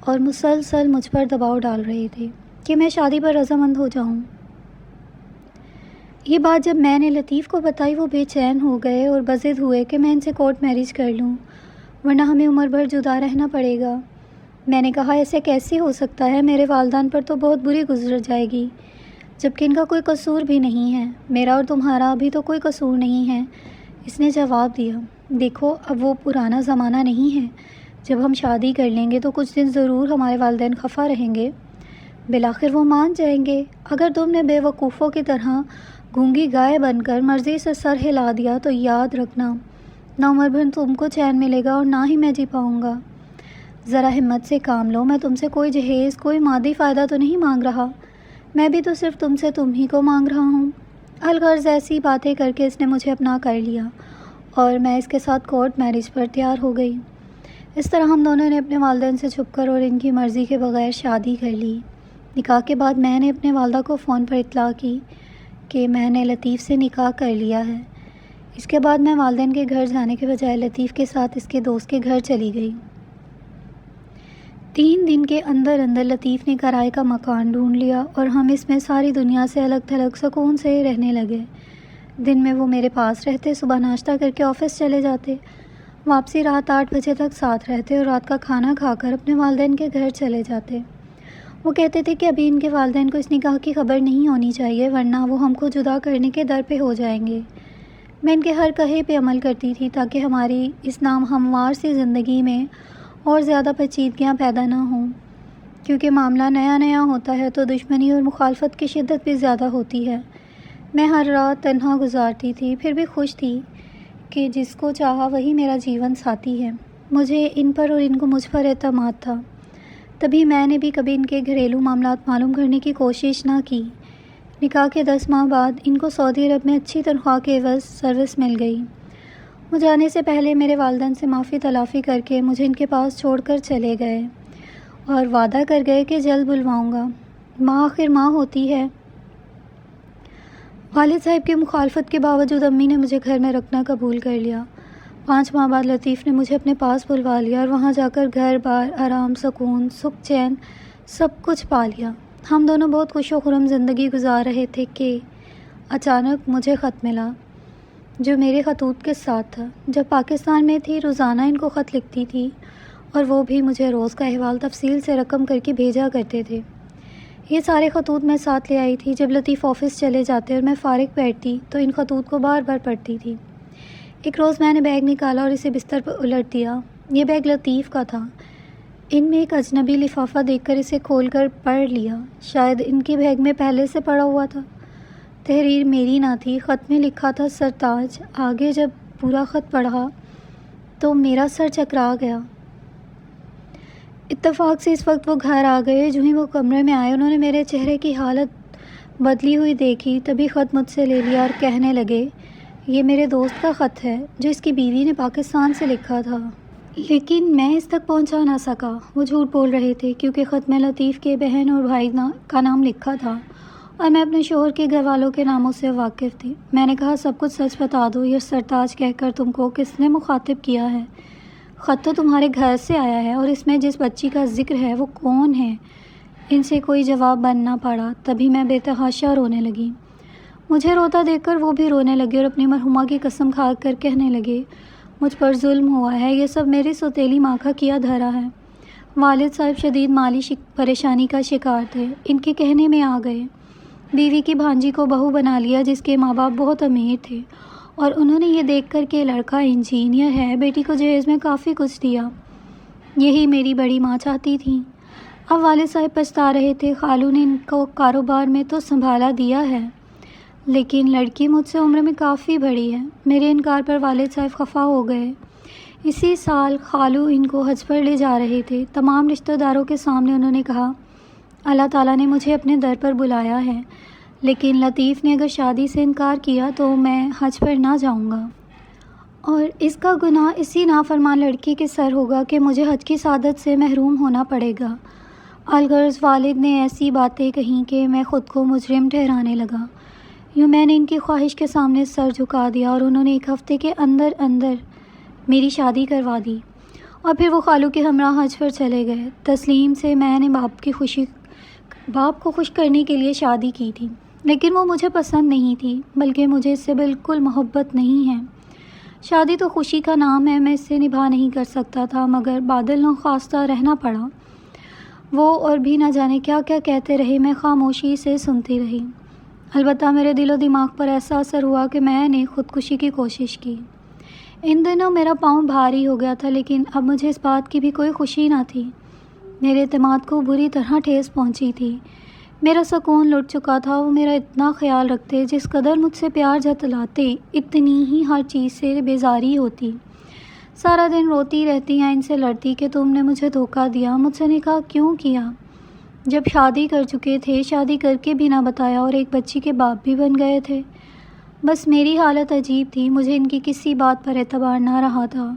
اور مسلسل مجھ پر دباؤ ڈال رہے تھے کہ میں شادی پر رضامند ہو جاؤں۔ یہ بات جب میں نے لطیف کو بتائی وہ بے چین ہو گئے اور بضد ہوئے کہ میں ان سے کورٹ میرج کر لوں ورنہ ہمیں عمر بھر جدا رہنا پڑے گا۔ میں نے کہا ایسے کیسے ہو سکتا ہے، میرے والدین پر تو بہت بری گزر جائے گی جبکہ ان کا کوئی قصور بھی نہیں ہے، میرا اور تمہارا بھی تو کوئی قصور نہیں ہے۔ اس نے جواب دیا، دیکھو اب وہ پرانا زمانہ نہیں ہے، جب ہم شادی کر لیں گے تو کچھ دن ضرور ہمارے والدین خفا رہیں گے، بالآخر وہ مان جائیں گے۔ اگر تم نے بے وقوفوں کی طرح گونگی گائے بن کر مرضی سے سر ہلا دیا تو یاد رکھنا نہ عمر بھر تم کو چین ملے گا اور نہ ہی میں جی پاؤں گا۔ ذرا ہمت سے کام لو، میں تم سے کوئی جہیز کوئی مادی فائدہ تو نہیں مانگ رہا، میں بھی تو صرف تم سے تم ہی کو مانگ رہا ہوں۔ الغرض ایسی باتیں کر کے اس نے مجھے اپنا کر لیا اور میں اس کے ساتھ کورٹ میرج پر تیار ہو گئی۔ اس طرح ہم دونوں نے اپنے والدین سے چھپ کر اور ان کی مرضی کے بغیر شادی کر لی۔ نکاح کے بعد میں نے اپنے والدہ کو فون پر اطلاع کی کہ میں نے لطیف سے نکاح کر لیا ہے۔ اس کے بعد میں والدین کے گھر جانے کے بجائے لطیف کے ساتھ اس کے دوست کے گھر چلی گئی۔ 3 دن کے اندر لطیف نے کرائے کا مکان ڈھونڈ لیا اور ہم اس میں ساری دنیا سے الگ تھلگ سکون سے رہنے لگے۔ دن میں وہ میرے پاس رہتے، صبح ناشتہ کر کے آفس چلے جاتے، واپسی رات 8 بجے تک ساتھ رہتے اور رات کا کھانا کھا کر اپنے والدین کے گھر چلے جاتے۔ وہ کہتے تھے کہ ابھی ان کے والدین کو اس نکاح کی خبر نہیں ہونی چاہیے ورنہ وہ ہم کو جدا کرنے کے در پہ ہو جائیں گے۔ میں ان کے ہر کہے پہ عمل کرتی تھی تاکہ ہماری اس نام ہموار سی زندگی میں اور زیادہ پیچیدگیاں پیدا نہ ہوں، کیونکہ معاملہ نیا نیا ہوتا ہے تو دشمنی اور مخالفت کی شدت بھی زیادہ ہوتی ہے۔ میں ہر رات تنہا گزارتی تھی، پھر بھی خوش تھی کہ جس کو چاہا وہی میرا جیون ساتھی ہے۔ مجھے ان پر اور ان کو مجھ پر اعتماد تھا، تبھی میں نے بھی کبھی ان کے گھریلو معاملات معلوم کرنے کی کوشش نہ کی۔ نکاح کے 10 ماہ بعد ان کو سعودی عرب میں اچھی تنخواہ کے عوض سروس مل گئی۔ وہ جانے سے پہلے میرے والدین سے معافی تلافی کر کے مجھے ان کے پاس چھوڑ کر چلے گئے اور وعدہ کر گئے کہ جلد بلواؤں گا۔ ماں آخر ماں ہوتی ہے۔ والد صاحب کی مخالفت کے باوجود امی نے مجھے گھر میں رکھنا قبول کر لیا۔ 5 ماہ بعد لطیف نے مجھے اپنے پاس بلوا لیا اور وہاں جا کر گھر بار، آرام، سکون، سکھ چین سب کچھ پا لیا۔ ہم دونوں بہت خوش و خرم زندگی گزار رہے تھے کہ اچانک مجھے خط ملا جو میرے خطوط کے ساتھ تھا۔ جب پاکستان میں تھی روزانہ ان کو خط لکھتی تھی اور وہ بھی مجھے روز کا احوال تفصیل سے رقم کر کے بھیجا کرتے تھے۔ یہ سارے خطوط میں ساتھ لے آئی تھی۔ جب لطیف آفس چلے جاتے اور میں فارغ بیٹھتی تو ان خطوط کو بار بار پڑھتی تھی۔ ایک روز میں نے بیگ نکالا اور اسے بستر پر الٹ دیا۔ یہ بیگ لطیف کا تھا۔ ان میں ایک اجنبی لفافہ دیکھ کر اسے کھول کر پڑھ لیا۔ شاید ان کے بیگ میں پہلے سے پڑا ہوا تھا۔ تحریر میری نہ تھی، خط میں لکھا تھا سرتاج۔ آگے جب پورا خط پڑھا تو میرا سر چکرا گیا۔ اتفاق سے اس وقت وہ گھر آ گئے۔ جو ہی وہ کمرے میں آئے انہوں نے میرے چہرے کی حالت بدلی ہوئی دیکھی، تبھی خط مجھ سے لے لیا اور کہنے لگے، یہ میرے دوست کا خط ہے جو اس کی بیوی نے پاکستان سے لکھا تھا، لیکن میں اس تک پہنچا نہ سکا۔ وہ جھوٹ بول رہے تھے کیونکہ خط میں لطیف کے بہن اور بھائی کا نام لکھا تھا اور میں اپنے شوہر کے گھر والوں کے ناموں سے واقف تھی۔ میں نے کہا سب کچھ سچ بتا دو، یہ سرتاج کہہ کر تم کو کس نے مخاطب کیا ہے؟ خط تو تمہارے گھر سے آیا ہے اور اس میں جس بچی کا ذکر ہے وہ کون ہے؟ ان سے کوئی جواب بننا پڑا۔ تبھی میں بے تحاشا رونے لگی۔ مجھے روتا دیکھ کر وہ بھی رونے لگے اور اپنی مرحومہ کی قسم کھا کر کہنے لگے، مجھ پر ظلم ہوا ہے، یہ سب میری سوتیلی ماں کا کیا دھرا ہے۔ والد صاحب شدید مالی پریشانی کا شکار تھے۔ ان کے کہنے میں آ گئے، بیوی کی بھانجی کو بہو بنا لیا جس کے ماں باپ بہت امیر تھے اور انہوں نے یہ دیکھ کر کہ لڑکا انجینئر ہے بیٹی کو جہیز میں کافی کچھ دیا۔ یہی میری بڑی ماں چاہتی تھیں۔ اب والد صاحب پچھتا رہے تھے، خالو نے ان کو کاروبار میں تو سنبھالا دیا ہے لیکن لڑکی مجھ سے عمر میں کافی بڑی ہے۔ میرے انکار پر والد صاحب خفا ہو گئے۔ اسی سال خالو ان کو حج پر لے جا رہے تھے۔ تمام رشتہ داروں کے سامنے انہوں نے کہا، اللہ تعالیٰ نے مجھے اپنے در پر بلایا ہے لیکن لطیف نے اگر شادی سے انکار کیا تو میں حج پر نہ جاؤں گا اور اس کا گناہ اسی نافرمان لڑکی کے سر ہوگا کہ مجھے حج کی سعادت سے محروم ہونا پڑے گا۔ الغرض والد نے ایسی باتیں کہیں کہ میں خود کو مجرم ٹھہرانے لگا۔ یوں میں نے ان کی خواہش کے سامنے سر جھکا دیا اور انہوں نے 1 ہفتے کے اندر میری شادی کروا دی اور پھر وہ خالو کے ہمراہ حج پر چلے گئے۔ تسلیم سے میں نے باپ کو خوش کرنے کے لیے شادی کی تھی، لیکن وہ مجھے پسند نہیں تھی، بلکہ مجھے اس سے بالکل محبت نہیں ہے۔ شادی تو خوشی کا نام ہے، میں اس سے نبھا نہیں کر سکتا تھا، مگر بادل ناخواستہ رہنا پڑا۔ وہ اور بھی نہ جانے کیا کیا کہتے رہے، میں خاموشی سے سنتی رہی۔ البتہ میرے دل و دماغ پر ایسا اثر ہوا کہ میں نے خودکشی کی کوشش کی۔ ان دنوں میرا پاؤں بھاری ہو گیا تھا، لیکن اب مجھے اس بات کی بھی کوئی خوشی نہ تھی۔ میرے اعتماد کو بری طرح ٹھیس پہنچی تھی۔ میرا سکون لٹ چکا تھا۔ وہ میرا اتنا خیال رکھتے، جس قدر مجھ سے پیار جتلاتے، اتنی ہی ہر چیز سے بیزاری ہوتی۔ سارا دن روتی رہتی یا ان سے لڑتی کہ تم نے مجھے دھوکہ دیا۔ مجھ سے نے کہا کیوں کیا؟ جب شادی کر چکے تھے، شادی کر کے بھی نہ بتایا، اور ایک بچی کے باپ بھی بن گئے تھے۔ بس میری حالت عجیب تھی، مجھے ان کی کسی بات پر اعتبار نہ رہا تھا۔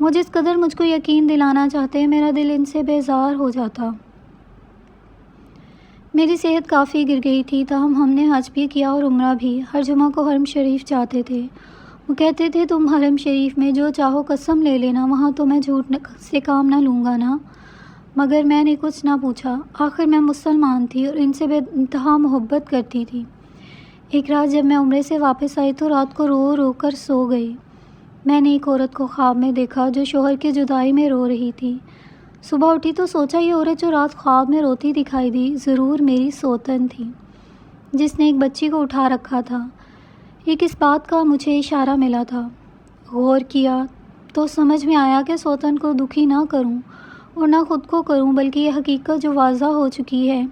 وہ جس قدر مجھ کو یقین دلانا چاہتے، میرا دل ان سے بیزار ہو جاتا۔ میری صحت کافی گر گئی تھی، تاہم ہم نے حج بھی کیا اور عمرہ بھی۔ ہر جمعہ کو حرم شریف جاتے تھے۔ وہ کہتے تھے تم حرم شریف میں جو چاہو قسم لے لینا، وہاں تو میں جھوٹ سے کام نہ لوں گا نا۔ مگر میں نے کچھ نہ پوچھا، آخر میں مسلمان تھی اور ان سے بے انتہا محبت کرتی تھی۔ ایک رات جب میں عمرے سے واپس آئی تو رات کو رو رو کر سو گئی۔ میں نے ایک عورت کو خواب میں دیکھا جو شوہر کی جدائی میں رو رہی تھی۔ صبح اٹھی تو سوچا یہ عورت جو رات خواب میں روتی دکھائی دی ضرور میری سوتن تھی، جس نے ایک بچی کو اٹھا رکھا تھا۔ یہ کس بات کا مجھے اشارہ ملا تھا؟ غور کیا تو سمجھ میں آیا کہ سوتن کو دکھی نہ کروں اور نہ خود کو کروں، بلکہ یہ حقیقت جو واضح ہو چکی ہے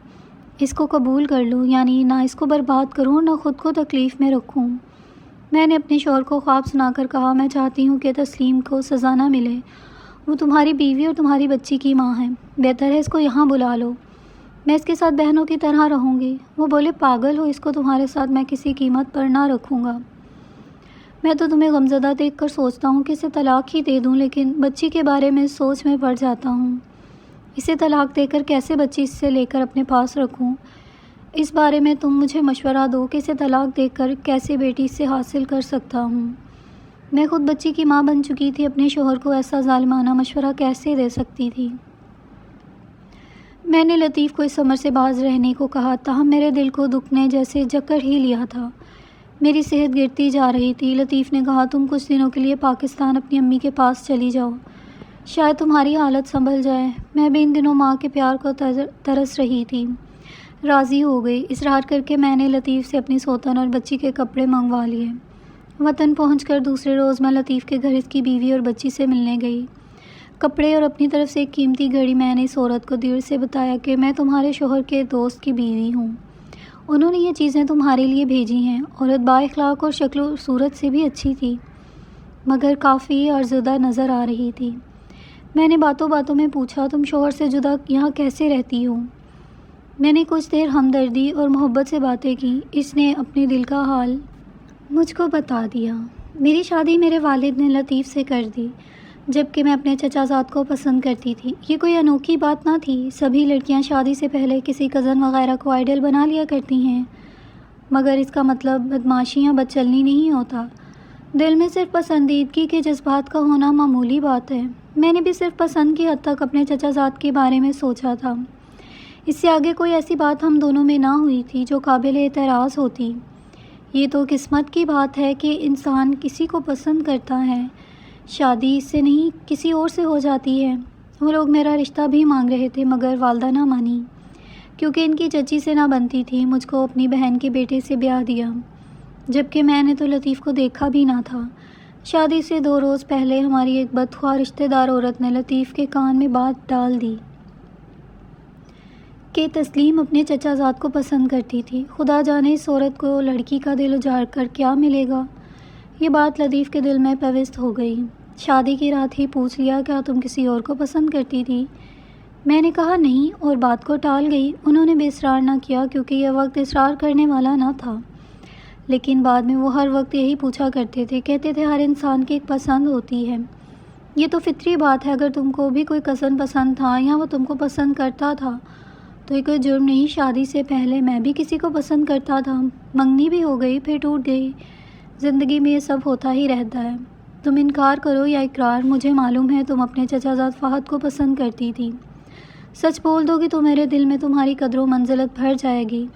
اس کو قبول کر لوں، یعنی نہ اس کو برباد کروں نہ خود کو تکلیف میں رکھوں۔ میں نے اپنے شوہر کو خواب سنا کر کہا میں چاہتی ہوں کہ تسلیم کو سزا نہ ملے، وہ تمہاری بیوی اور تمہاری بچی کی ماں ہے، بہتر ہے اس کو یہاں بلا لو، میں اس کے ساتھ بہنوں کی طرح رہوں گی۔ وہ بولے پاگل ہو، اس کو تمہارے ساتھ میں کسی قیمت پر نہ رکھوں گا۔ میں تو تمہیں غمزدہ دیکھ کر سوچتا ہوں کہ اسے طلاق ہی دے دوں، لیکن بچی کے بارے میں سوچ میں پڑ جاتا ہوں، اسے طلاق دے کر کیسے بچی اس سے لے کر اپنے پاس رکھوں؟ اس بارے میں تم مجھے مشورہ دو کہ اسے طلاق دے کر کیسے بیٹی اس سے حاصل کر سکتا ہوں۔ میں خود بچی کی ماں بن چکی تھی، اپنے شوہر کو ایسا ظالمانہ مشورہ کیسے دے سکتی تھی؟ میں نے لطیف کو اس عمر سے باز رہنے کو کہا، تاہم میرے دل کو دکھ نے جیسے جکڑ ہی لیا تھا۔ میری صحت گرتی جا رہی تھی۔ لطیف نے کہا تم کچھ دنوں کے لیے پاکستان اپنی امی کے پاس چلی جاؤ، شاید تمہاری حالت سنبھل جائے۔ میں بھی ان دنوں ماں کے پیار کو ترس رہی تھی۔ راضی ہو گئی۔ اصرار کر کے میں نے لطیف سے اپنی سوتن اور بچی کے کپڑے منگوا لیے۔ وطن پہنچ کر دوسرے روز میں لطیف کے گھر اس کی بیوی اور بچی سے ملنے گئی۔ کپڑے اور اپنی طرف سے ایک قیمتی گھڑی میں نے اس عورت کو دیر سے بتایا کہ میں تمہارے شوہر کے دوست کی بیوی ہوں، انہوں نے یہ چیزیں تمہارے لیے بھیجی ہیں۔ عورت با اخلاق اور شکل و صورت سے بھی اچھی تھی، مگر کافی ارزدہ نظر آ رہی تھی۔ میں نے باتوں باتوں میں پوچھا تم شوہر سے جدا یہاں کیسے رہتی ہو؟ میں نے کچھ دیر ہمدردی اور محبت سے باتیں کی۔ اس نے اپنے دل کا حال مجھ کو بتا دیا۔ میری شادی میرے والد نے لطیف سے کر دی، جبکہ میں اپنے چچا زاد کو پسند کرتی تھی۔ یہ کوئی انوکھی بات نہ تھی، سبھی لڑکیاں شادی سے پہلے کسی کزن وغیرہ کو آئیڈل بنا لیا کرتی ہیں، مگر اس کا مطلب بدمعاشی یا بدچلنی نہیں ہوتا۔ دل میں صرف پسندیدگی کے جذبات کا ہونا معمولی بات ہے۔ میں نے بھی صرف پسند کی حد تک اپنے چچا زاد کے بارے میں سوچا تھا، اس سے آگے کوئی ایسی بات ہم دونوں میں نہ ہوئی تھی جو قابل اعتراض ہوتی۔ یہ تو قسمت کی بات ہے کہ انسان کسی کو پسند کرتا ہے، شادی اس سے نہیں کسی اور سے ہو جاتی ہے۔ وہ لوگ میرا رشتہ بھی مانگ رہے تھے، مگر والدہ نہ مانی، کیونکہ ان کی چچی سے نہ بنتی تھی۔ مجھ کو اپنی بہن کے بیٹے سے بیاہ دیا، جبکہ میں نے تو لطیف کو دیکھا بھی نہ تھا۔ شادی سے 2 روز پہلے ہماری ایک بدخواہ رشتہ دار عورت نے لطیف کے کان میں بات ڈال دی کہ تسلیم اپنے چچا زاد کو پسند کرتی تھی۔ خدا جانے اس عورت کو لڑکی کا دل اجاڑ کر کیا ملے گا۔ یہ بات لطیف کے دل میں پیوست ہو گئی۔ شادی کی رات ہی پوچھ لیا کیا تم کسی اور کو پسند کرتی تھی؟ میں نے کہا نہیں، اور بات کو ٹال گئی۔ انہوں نے بھی اصرار نہ کیا کیونکہ یہ وقت اصرار کرنے والا نہ تھا، لیکن بعد میں وہ ہر وقت یہی پوچھا کرتے تھے۔ کہتے تھے ہر انسان کی ایک پسند ہوتی ہے، یہ تو فطری بات ہے۔ اگر تم کو بھی کوئی کزن پسند تھا یا وہ تم کو پسند کرتا تھا تو یہ کوئی جرم نہیں۔ شادی سے پہلے میں بھی کسی کو پسند کرتا تھا، منگنی بھی ہو گئی، پھر ٹوٹ گئی۔ زندگی میں یہ سب ہوتا ہی رہتا ہے۔ تم انکار کرو یا اقرار، مجھے معلوم ہے تم اپنے چچا زاد فہد کو پسند کرتی تھی۔ سچ بول دو گی تو میرے دل میں تمہاری قدر و منزلت بڑھ جائے گی۔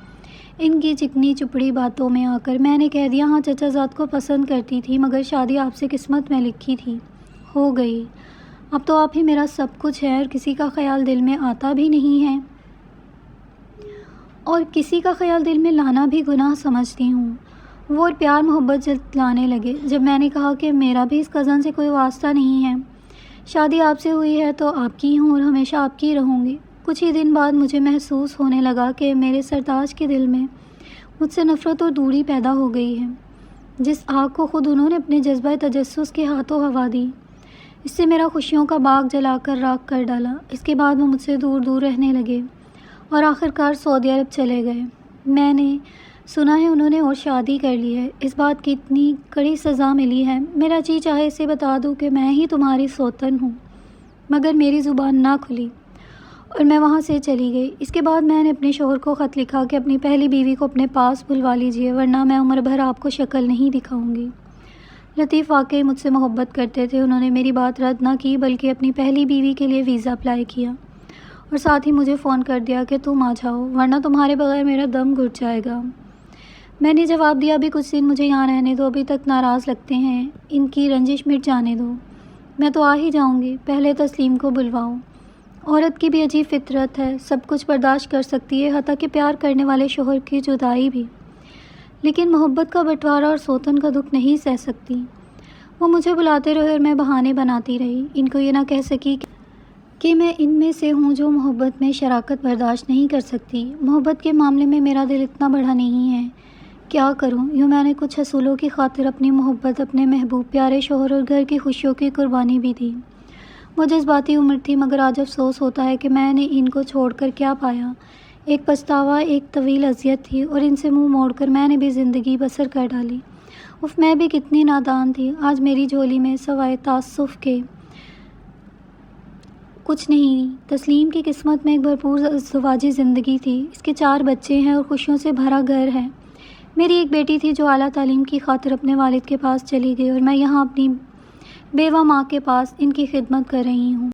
ان کی چکنی چپڑی باتوں میں آ کر میں نے کہہ دیا، ہاں چچا زاد کو پسند کرتی تھی، مگر شادی آپ سے قسمت میں لکھی تھی، ہو گئی۔ اب تو آپ ہی میرا سب کچھ ہے اور کسی کا خیال دل میں آتا بھی نہیں ہے، اور کسی کا خیال دل میں لانا بھی گناہ سمجھتی ہوں۔ وہ اور پیار محبت جتلانے لگے۔ جب میں نے کہا کہ میرا بھی اس کزن سے کوئی واسطہ نہیں ہے، شادی آپ سے ہوئی ہے تو آپ کی ہوں اور ہمیشہ آپ کی رہوں گی، کچھ ہی دن بعد مجھے محسوس ہونے لگا کہ میرے سرتاج کے دل میں مجھ سے نفرت اور دوری پیدا ہو گئی ہے۔ جس آگ کو خود انہوں نے اپنے جذبہ تجسس کے ہاتھوں ہوا دی، اس سے میرا خوشیوں کا باغ جلا کر راکھ کر ڈالا۔ اس کے بعد وہ مجھ سے دور دور رہنے لگے اور آخرکار سعودی عرب چلے گئے۔ میں نے سنا ہے انہوں نے اور شادی کر لی ہے۔ اس بات کی اتنی کڑی سزا ملی ہے، میرا جی چاہے اسے بتا دوں کہ میں ہی تمہاری سوتن ہوں، مگر میری زبان نہ کھلی اور میں وہاں سے چلی گئی۔ اس کے بعد میں نے اپنے شوہر کو خط لکھا کہ اپنی پہلی بیوی کو اپنے پاس بلوا لیجیے، ورنہ میں عمر بھر آپ کو شکل نہیں دکھاؤں گی۔ لطیف واقعی مجھ سے محبت کرتے تھے، انہوں نے میری بات رد نہ کی بلکہ اپنی پہلی بیوی کے لیے ویزا اپلائی کیا اور ساتھ ہی مجھے فون کر دیا کہ تم آ جاؤ، ورنہ تمہارے بغیر میرا دم گھٹ جائے گا۔ میں نے جواب دیا، ابھی کچھ دن مجھے یہاں رہنے دو، ابھی تک ناراض لگتے ہیں، ان کی رنجش مٹ جانے دو، میں تو آ ہی جاؤں گی، پہلے تسلیم کو بلواؤ۔ عورت کی بھی عجیب فطرت ہے، سب کچھ برداشت کر سکتی ہے، حتیٰ کہ پیار کرنے والے شوہر کی جدائی بھی، لیکن محبت کا بٹوارا اور سوتن کا دکھ نہیں سہ سکتی۔ وہ مجھے بلاتے رہے اور میں بہانے بناتی رہی، ان کو یہ نہ کہہ سکی کہ میں ان میں سے ہوں جو محبت میں شراکت برداشت نہیں کر سکتی۔ محبت کے معاملے میں میرا دل اتنا بڑا نہیں ہے، کیا کروں؟ یوں میں نے کچھ حصولوں کی خاطر اپنی محبت، اپنے محبوب پیارے شوہر اور گھر کی خوشیوں کی قربانی بھی دی۔ وہ جذباتی عمر تھی، مگر آج افسوس ہوتا ہے کہ میں نے ان کو چھوڑ کر کیا پایا۔ ایک پچھتاوا، ایک طویل اذیت تھی، اور ان سے منہ موڑ کر میں نے بھی زندگی بسر کر ڈالی۔ اف، میں بھی کتنی نادان تھی۔ آج میری جھولی میں سوائے تعصف کے کچھ نہیں۔ تسلیم کی قسمت میں ایک بھرپور ازدواجی زندگی تھی، اس کے 4 بچے ہیں اور خوشیوں سے بھرا گھر ہے۔ میری ایک بیٹی تھی جو اعلیٰ تعلیم کی خاطر اپنے والد کے پاس چلی گئی، اور میں یہاں اپنی بیوہ ماں کے پاس ان کی خدمت کر رہی ہوں۔